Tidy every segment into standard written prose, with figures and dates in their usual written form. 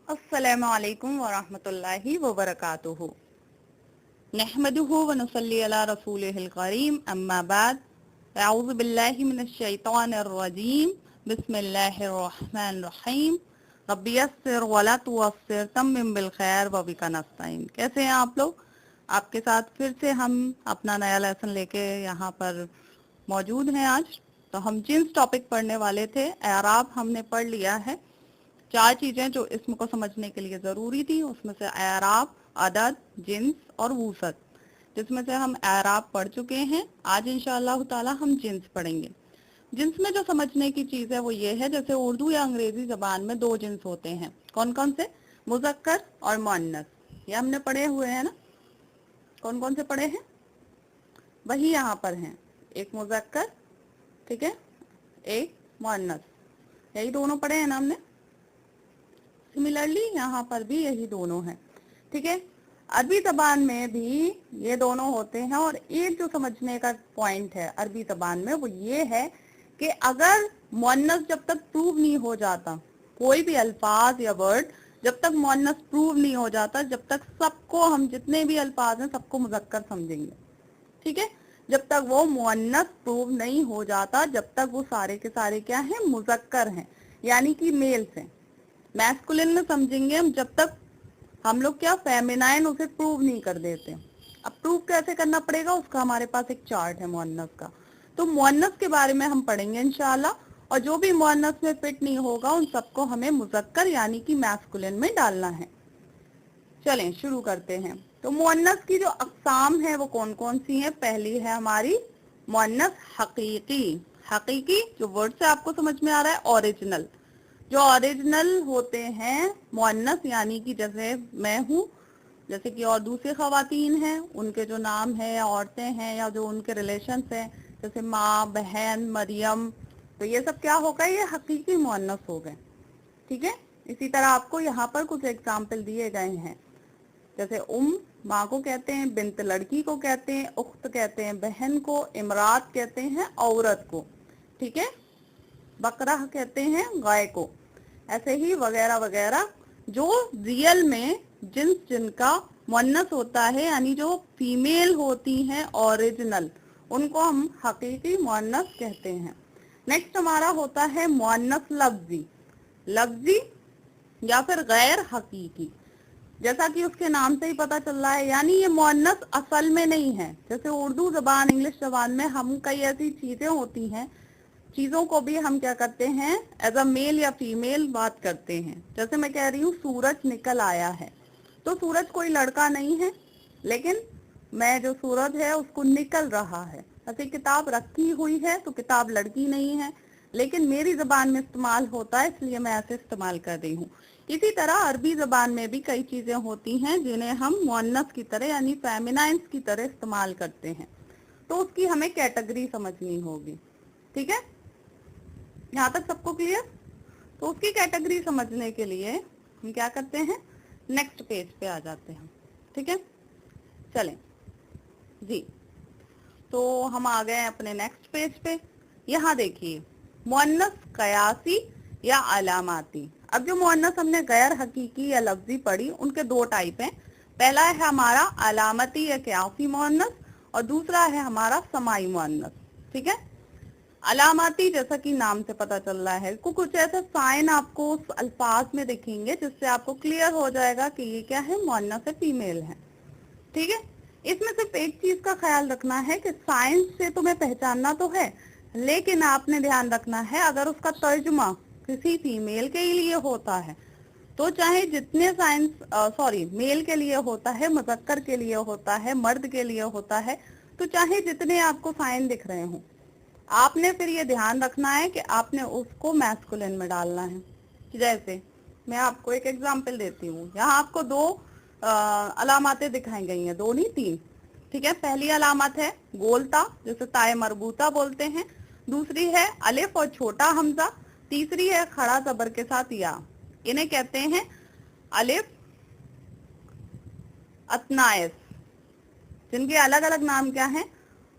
अस्सलामु अलैकुम वरहमतुल्लाहि वबरकातुहू। नहमदुहु व नुसल्ली अला रसूलिहिल करीम, अम्मा बाद। अऊज़ु बिल्लाहि मिनश शैतानिर रजीम, बिस्मिल्लाहिर रहमानिर रहीम। रब्बि यस्सिर वला तुअस्सिर तम्मिम बिल खैर व बिका नस्तईन। कैसे हैं आप लोग? आपके साथ फिर से हम अपना नया लेसन लेके यहाँ पर मौजूद हैं आज। तो हम जिन्स टॉपिक पढ़ने वाले थे, एराब हमने पढ़ लिया है। 4 चीजें जो इसम को समझने के लिए जरूरी थी, उसमें से एराब, अदद, जिन्स और वूसत, जिसमें से हम एराब पढ़ चुके हैं। आज इंशाअल्लाह ताला हम जिन्स पढ़ेंगे। जिन्स में जो समझने की चीज है वो ये है, जैसे उर्दू या अंग्रेजी जबान में 2 जिन्स होते हैं। कौन कौन से? मुजक्कर और मुअन्नस। ये हमने पढ़े हुए हैं ना। कौन कौन से पढ़े हैं? वही यहाँ पर हैं। एक मुजक्कर, ठीक है, एक मुअन्नस। यही दोनों पढ़े हैं ना हमने। सिमिलरली यहाँ पर भी यही दोनों हैं, ठीक है। अरबी जबान में भी ये दोनों होते हैं। और एक जो समझने का पॉइंट है अरबी जबान में वो ये है कि अगर मुअन्नस जब तक प्रूव नहीं हो जाता, कोई भी अल्फाज या वर्ड जब तक मुअन्नस प्रूव नहीं हो जाता, जब तक सबको, हम जितने भी अल्फाज हैं सबको मुजक्कर समझेंगे, ठीक है। जब तक वो मुअन्नस प्रूव नहीं हो जाता, जब तक वो सारे के सारे क्या हैं? मुजक्कर हैं, यानी कि मेल्स हैं। मैस्कुलिन में समझेंगे हम जब तक हम लोग क्या फेमिनाइन उसे प्रूव नहीं कर देते। अब प्रूव कैसे करना पड़ेगा, उसका हमारे पास एक चार्ट है मुअन्नस का। तो मुअन्नस के बारे में हम पढ़ेंगे इंशाल्लाह। और जो भी मुअन्नस में फिट नहीं होगा उन सबको हमें मुजक्कर यानी कि मैस्कुलिन में डालना है। चलें शुरू करते हैं। तो मुअन्नस की जो अक़साम है वो कौन कौन सी हैं? पहली है हमारी मुअन्नस हकीकी। हकीकी जो वर्ड से आपको समझ में आ रहा है, ओरिजिनल। जो ओरिजिनल होते हैं मुअन्नस, यानी कि जैसे मैं हूँ, जैसे कि और दूसरी खवातीन हैं, उनके जो नाम है या औरतें हैं या जो उनके रिलेशंस हैं, जैसे माँ, बहन, मरियम, तो ये सब क्या होगा? ये हकीकी मुअन्नस हो गए, ठीक है। इसी तरह आपको यहाँ पर कुछ एग्जाम्पल दिए गए हैं, जैसे माँ को कहते हैं, बिन्त लड़की को कहते हैं, उख्त कहते हैं बहन को, इमरात कहते हैं औरत को, ठीक है, बकरा कहते हैं गाय को, ऐसे ही वगैरह वगैरह। जो रियल में जिनका मुअन्नस होता है, यानी जो फीमेल होती हैं ओरिजिनल, उनको हम हकीकी मुअन्नस कहते हैं। नेक्स्ट हमारा होता है मुअन्नस लफ्जी। लफ्जी या फिर गैर हकीकी, जैसा कि उसके नाम से ही पता चल रहा है, यानी ये मुअन्नस असल में नहीं है। जैसे उर्दू जबान, इंग्लिश जबान में हम कई ऐसी चीजें होती हैं, चीजों को भी हम क्या करते हैं? एज अ मेल या फीमेल बात करते हैं। जैसे मैं कह रही हूँ सूरज निकल आया है, तो सूरज कोई लड़का नहीं है, लेकिन मैं जो सूरज है उसको निकल रहा है। ऐसे किताब रखी हुई है तो किताब लड़की नहीं है, लेकिन मेरी जबान में इस्तेमाल होता है, इसलिए मैं ऐसे इस्तेमाल कर रही हूँ। इसी तरह अरबी जबान में भी कई चीजें होती हैं जिन्हें हम मुअन्नस की तरह यानी फेमिनाइन्स की तरह इस्तेमाल करते हैं, तो उसकी हमें कैटेगरी समझनी होगी, ठीक है। यहाँ तक सबको क्लियर? तो उसकी कैटेगरी समझने के लिए हम क्या करते हैं? नेक्स्ट पेज पे आ जाते हैं, ठीक है। चलें जी, तो हम आ गए अपने नेक्स्ट पेज पे। यहाँ देखिए मुअन्नस कयासी या अलामाती। अब जो मुअन्नस हमने गैर हकीकी या लफ्जी पढ़ी, उनके 2 टाइप हैं। पहला है हमारा अलामती या कयासी मुअन्नस, और दूसरा है हमारा समाई मुअन्नस, ठीक है। अलामाती जैसा कि नाम से पता चल रहा है, कुछ ऐसे साइन आपको उस अल्फाज में दिखेंगे जिससे आपको क्लियर हो जाएगा कि ये क्या है? मुअन्नस है, फीमेल है, ठीक है। इसमें सिर्फ एक चीज का ख्याल रखना है कि साइन से तुम्हें पहचानना तो है, लेकिन आपने ध्यान रखना है अगर उसका तर्जुमा किसी फीमेल के लिए होता है, तो चाहे जितने साइंस मेल के लिए होता है, मुजक्कर के लिए होता है, मर्द के लिए होता है, तो चाहे जितने आपको साइन दिख रहे हों, आपने फिर ये ध्यान रखना है कि आपने उसको मैस्कुलिन में डालना है। जैसे मैं आपको एक एग्जांपल देती हूँ। यहाँ आपको 2 अलामतें दिखाई गई हैं, 2 नहीं 3, ठीक है। पहली अलामत है गोलता, जिसे ताए मरबूता बोलते हैं। दूसरी है अलिफ और छोटा हमजा। तीसरी है खड़ा जबर के साथ या। इन्हें कहते हैं अलिफ अतनायस, जिनके अलग अलग नाम क्या हैं?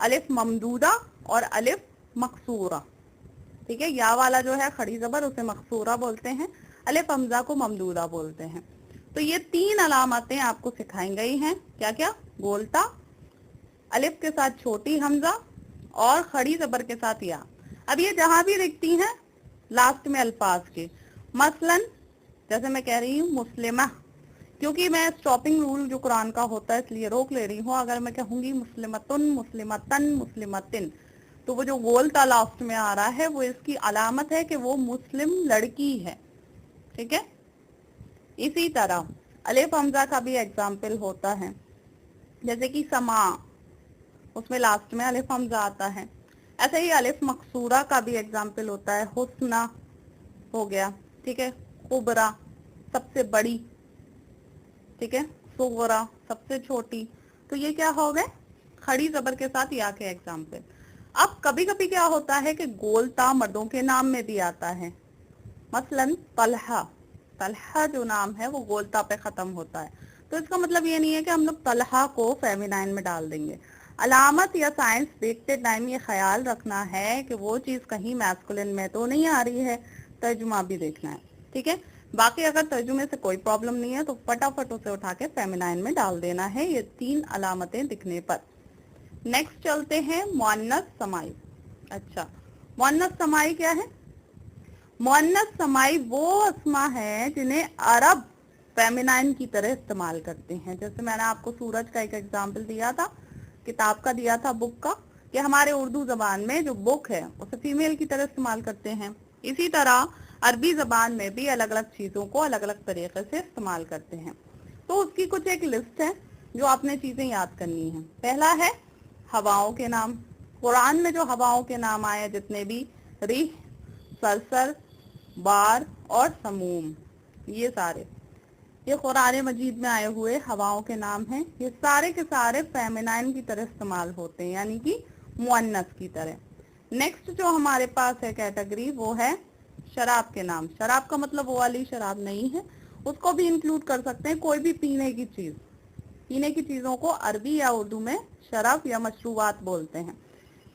अलिफ ममदूदा और अलिफ मकसूरा, ठीक है। या वाला जो है खड़ी जबर, उसे मकसूरा बोलते हैं। अलिफ हमजा को ममदूदा बोलते हैं। तो ये 3 अलामतें आपको सिखाई गई हैं। क्या क्या? गोलता, अलिफ के साथ छोटी हमजा और खड़ी जबर के साथ या। अब ये जहां भी दिखती हैं लास्ट में अल्फाज के, मसलन जैसे मैं कह रही हूँ मुस्लिमा, क्योंकि मैं स्टॉपिंग रूल जो कुरान का होता है इसलिए रोक ले रही हूँ। अगर मैं कहूंगी मुस्लिमतुन, मुस्लिमतन, मुस्लिमतिन, तो वो जो गोलता लास्ट में आ रहा है वो इसकी अलामत है कि वो मुस्लिम लड़की है। ठीक है। इसी तरह अलिफ हमजा का भी एग्जाम्पल होता है, जैसे कि समा, उसमें लास्ट में अलिफ हमजा आता है। ऐसे ही अलिफ मकसूरा का भी एग्जाम्पल होता है, हुस्ना हो गया। ठीक है। कुबरा सबसे बड़ी, ठीक है। सुगरा सबसे छोटी। तो ये क्या हो गए? खड़ी जबर के साथ या के एग्जाम्पल। अब कभी कभी क्या होता है कि गोलता मर्दों के नाम में भी आता है। मसलन तलहा, तलहा जो नाम है वो गोलता पे खत्म होता है। तो इसका मतलब ये नहीं है कि हम लोग तलहा को फेमिनाइन में डाल देंगे। अलामत या साइंस देखते टाइम ये ख्याल रखना है कि वो चीज कहीं मैस्कुलिन में तो नहीं आ रही है, तर्जुमा भी देखना है। ठीक है। बाकी अगर तर्जुमे से कोई प्रॉब्लम नहीं है तो फटाफट उसे उठा के फेमिनाइन में डाल देना है, ये 3 अलामतें दिखने पर। नेक्स्ट चलते हैं मुअन्नस समाई। अच्छा, मुअन्नस समाई क्या है? मुअन्नस समाई वो अस्मा है जिन्हें अरब फेमिनाइन की तरह इस्तेमाल करते हैं। जैसे मैंने आपको सूरज का एक एग्जाम्पल दिया था, किताब का दिया था, बुक का, कि हमारे उर्दू जबान में जो बुक है उसे फीमेल की तरह इस्तेमाल करते हैं। इसी तरह अरबी जबान में भी अलग अलग चीजों को अलग अलग तरीके से इस्तेमाल करते हैं। तो उसकी कुछ एक लिस्ट है जो आपने चीजें याद करनी है। पहला है हवाओं के नाम। कुरान में जो हवाओं के नाम आए जितने भी, रिह, सरसर, बार और समूम, ये सारे ये कुरान मजीद में आए हुए हवाओं के नाम हैं। ये सारे के सारे फेमिनाइन की तरह इस्तेमाल होते हैं, यानी कि मुअन्नस की तरह। नेक्स्ट जो हमारे पास है कैटेगरी वो है शराब के नाम। शराब का मतलब वो वाली शराब नहीं है, उसको भी इंक्लूड कर सकते हैं, कोई भी पीने की चीज। पीने की चीजों को अरबी या उर्दू में शराब या मशरूबात बोलते हैं।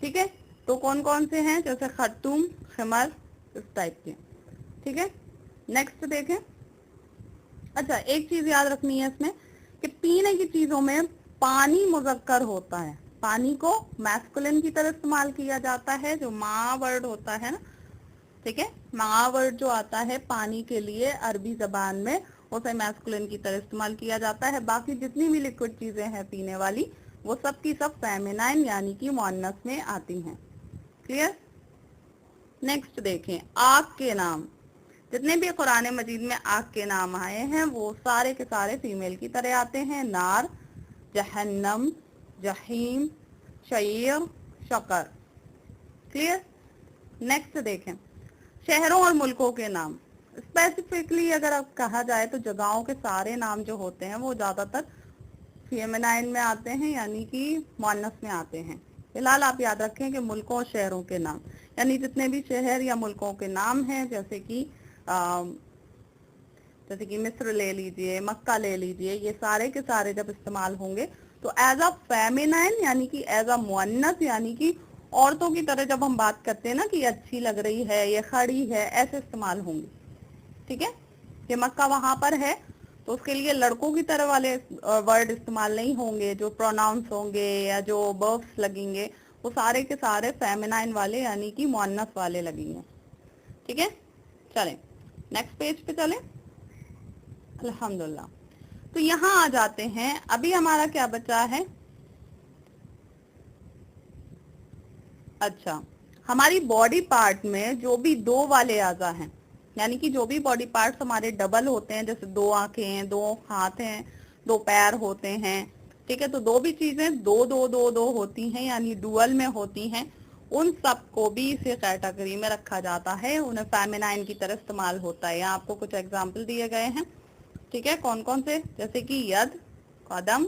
ठीक है। तो कौन कौन से हैं? जैसे खर्तूम, खमर, इस टाइप के। ठीक है। नेक्स्ट देखें। अच्छा, एक चीज याद रखनी है इसमें कि पीने की चीजों में पानी मुजक्कर होता है। पानी को मैस्कुलिन की तरह इस्तेमाल किया जाता है, जो मा वर्ड होता है ना। ठीक है। मा वर्ड जो आता है पानी के लिए अरबी जबान में, उसे मैस्कुलिन की तरह इस्तेमाल किया जाता है। बाकी जितनी भी लिक्विड चीजें हैं पीने वाली, वो सब की सब फेमिनाइन यानी कि मुअन्नस में आती हैं। क्लियर? नेक्स्ट देखें, आग के नाम। जितने भी कुरान मजीद में आग के नाम आए हैं वो सारे के सारे फीमेल की तरह आते हैं। नार, जहन्नम, जहीम, शयीर, शकर। क्लियर? नेक्स्ट देखें, शहरों और मुल्कों के नाम। स्पेसिफिकली अगर अब कहा जाए तो जगहों के सारे नाम जो होते हैं वो ज्यादातर फेमिनाइन में आते हैं, यानी कि मुअन्नस में आते हैं। फिलहाल आप याद रखें कि मुल्कों और शहरों के नाम, यानी जितने भी शहर या मुल्कों के नाम हैं, जैसे कि मिस्र ले लीजिए, मक्का ले लीजिए, ये सारे के सारे जब इस्तेमाल होंगे तो एज अ फेमिनाइन यानी कि एज अ मुअन्नस, यानी कि औरतों की तरह जब हम बात करते हैं ना कि अच्छी लग रही है, ये खड़ी है, ऐसे इस्तेमाल होंगे। ठीक है। ये मक्का वहां पर है तो उसके लिए लड़कों की तरह वाले वर्ड इस्तेमाल नहीं होंगे। जो प्रोनाउंस होंगे या जो वर्ब्स लगेंगे वो सारे के सारे फेमिनाइन वाले यानी कि मुअन्नस वाले लगेंगे। ठीक है। चलें नेक्स्ट पेज पे चलें। अल्हम्दुलिल्लाह। तो यहाँ आ जाते हैं। अभी हमारा क्या बचा है? अच्छा, हमारी बॉडी पार्ट में जो भी 2 वाले आज़ा हैं, यानी कि जो भी बॉडी पार्ट्स हमारे डबल होते हैं, जैसे 2 आंखें हैं, 2 हाथ हैं, 2 पैर होते हैं। ठीक है। तो 2 भी चीजें 2 2 2 2 होती हैं, यानी डुअल में होती हैं। उन सब को भी इसी कैटेगरी में रखा जाता है, उन्हें फेमिनाइन की तरह इस्तेमाल होता है। यहाँ आपको कुछ एग्जाम्पल दिए गए हैं। ठीक है। कौन कौन से? जैसे कि यद, कदम,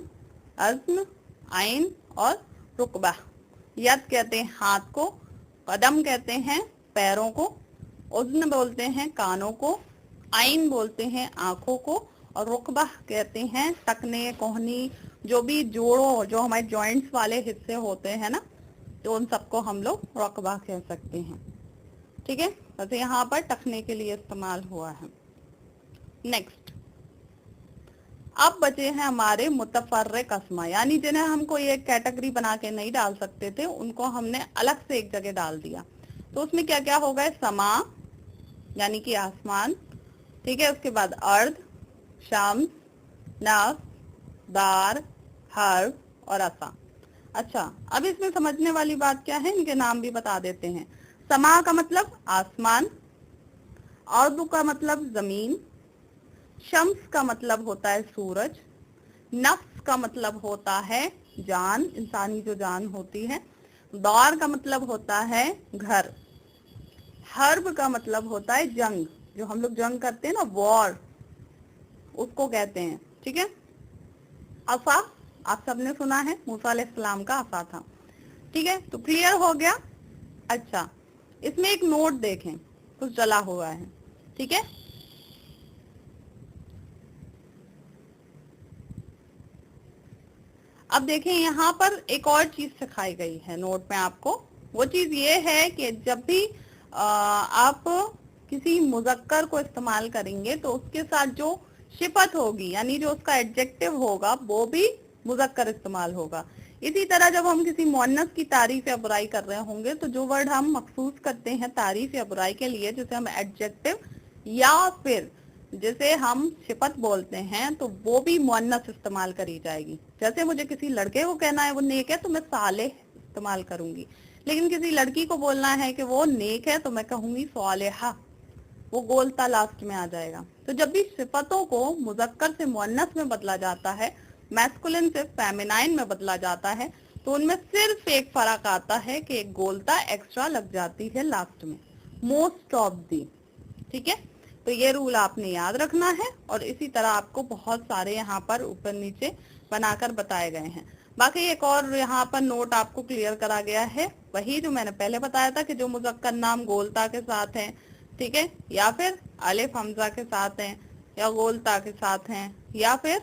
अज़्म, आइन और रुकबा। यद कहते हैं हाथ को, कदम कहते हैं पैरों को, उज़्न बोलते हैं कानों को, आइन बोलते हैं आंखों को, और रुकबा कहते हैं टखने, कोहनी, जो भी जोड़ों, जो हमारे जॉइंट्स वाले हिस्से होते हैं ना, तो उन सबको हम लोग रुकबा कह सकते हैं। ठीक है। वैसे यहाँ पर टखने के लिए इस्तेमाल हुआ है। नेक्स्ट, अब बचे हैं हमारे मुतफर्रिक अस्मा, यानी जिन्हें हम कोई एक कैटेगरी बना के नहीं डाल सकते थे, उनको हमने अलग से एक जगह डाल दिया। तो उसमें क्या क्या हो गए? समा यानी कि आसमान, ठीक है, उसके बाद अर्द, शम्स, नफ्स, दार, हर्ब और असा। अच्छा, अब इसमें समझने वाली बात क्या है, इनके नाम भी बता देते हैं। समा का मतलब आसमान, अर्द का मतलब जमीन, शम्स का मतलब होता है सूरज, नफ्स का मतलब होता है जान, इंसानी जो जान होती है, दार का मतलब होता है घर, हर्ब का मतलब होता है जंग, जो हम लोग जंग करते हैं ना, वॉर, उसको कहते हैं, ठीक है। असा आप सबने सुना है, मूसा अलैहिस्सलाम का असा था, ठीक है, तो क्लियर हो गया। अच्छा, इसमें एक नोट देखें, कुछ डला हुआ है, ठीक है। अब देखें, यहाँ पर एक और चीज सिखाई गई है नोट में आपको। वो चीज ये है कि जब भी आप किसी मुज़क्कर को इस्तेमाल करेंगे तो उसके साथ जो सिफत होगी, यानी जो उसका एडजेक्टिव होगा, वो भी मुज़क्कर इस्तेमाल होगा। इसी तरह जब हम किसी मुअन्नस की तारीफ या बुराई कर रहे होंगे तो जो वर्ड हम मखसूस करते हैं तारीफ या बुराई के लिए, जिसे हम एडजेक्टिव या फिर जैसे हम सिफत बोलते हैं, तो वो भी मुअन्नस इस्तेमाल करी जाएगी। जैसे मुझे किसी लड़के को कहना है वो नेक है तो मैं सालेह इस्तेमाल करूंगी, लेकिन किसी लड़की को बोलना है कि वो नेक है तो मैं कहूंगी सालेहा, वो गोलता लास्ट में आ जाएगा। तो जब भी सिफतों को मुज़क्कर से मुअन्नस में बदला जाता है, मैस्कुलिन से फेमिनाइन में बदला जाता है, तो उनमें सिर्फ एक फर्क आता है कि एक गोलता एक्स्ट्रा लग जाती है लास्ट में, मोस्ट ऑफ दी, ठीक है। तो ये रूल आपने याद रखना है, और इसी तरह आपको बहुत सारे यहाँ पर ऊपर नीचे बनाकर बताए गए हैं। बाकी एक और यहाँ पर नोट आपको क्लियर करा गया है, वही जो मैंने पहले बताया था कि जो मुज़क्कर नाम गोलता के साथ हैं, ठीक है, या फिर अलिफ हमजा के साथ हैं, या गोलता के साथ हैं, या फिर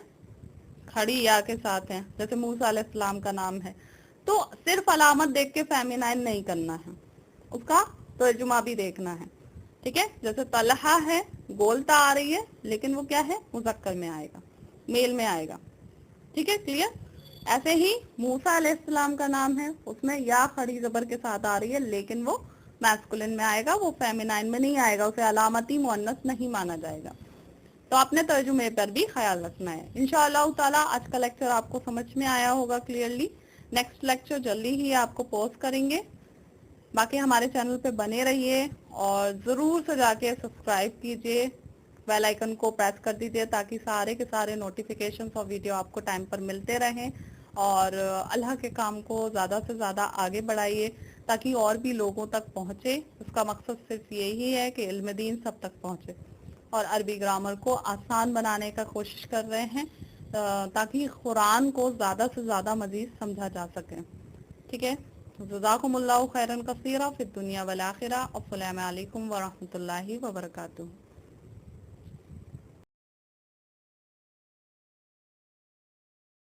खड़ी या के साथ हैं, जैसे मूसा अलैहिस्सलाम का नाम है, तो सिर्फ अलामत देख के फेमिनाइन नहीं करना है, उसका तर्जुमा भी देखना है, ठीक है। जैसे तलहा है, गोलता आ रही है, लेकिन वो क्या है, मुज़क्कर में आएगा, मेल में आएगा, ठीक है, क्लियर। ऐसे ही मूसा अलैहिस्सलाम का नाम है, उसमें या खड़ी जबर के साथ आ रही है, लेकिन वो मैस्कुलिन में आएगा, वो फेमिनाइन में नहीं आएगा, उसे अलामती मुअन्नस नहीं माना जाएगा। तो आपने तर्जुमे पर भी ख्याल रखना है। इंशाअल्लाह ताला आज का लेक्चर आपको समझ में आया होगा क्लियरली। नेक्स्ट लेक्चर जल्दी ही आपको पोस्ट करेंगे। बाकी हमारे चैनल पे बने रहिए और ज़रूर से जाके सब्सक्राइब कीजिए, बेल आइकन को प्रेस कर दीजिए ताकि सारे के सारे नोटिफिकेशंस और वीडियो आपको टाइम पर मिलते रहें। और अल्लाह के काम को ज़्यादा से ज़्यादा आगे बढ़ाइए ताकि और भी लोगों तक पहुँचे। उसका मकसद सिर्फ यही है कि इल्म दीन सब तक पहुँचे, और अरबी ग्रामर को आसान बनाने का कोशिश कर रहे हैं ताकि कुरान को ज़्यादा से ज़्यादा मज़ीद समझा जा सके, ठीक है। जज़ाकुमुल्लाहु खैरन कसीरा फिद दुनिया वल आखिरा। अस्सलामु अलैकुम व रहमतुल्लाहि व बरकातुहू।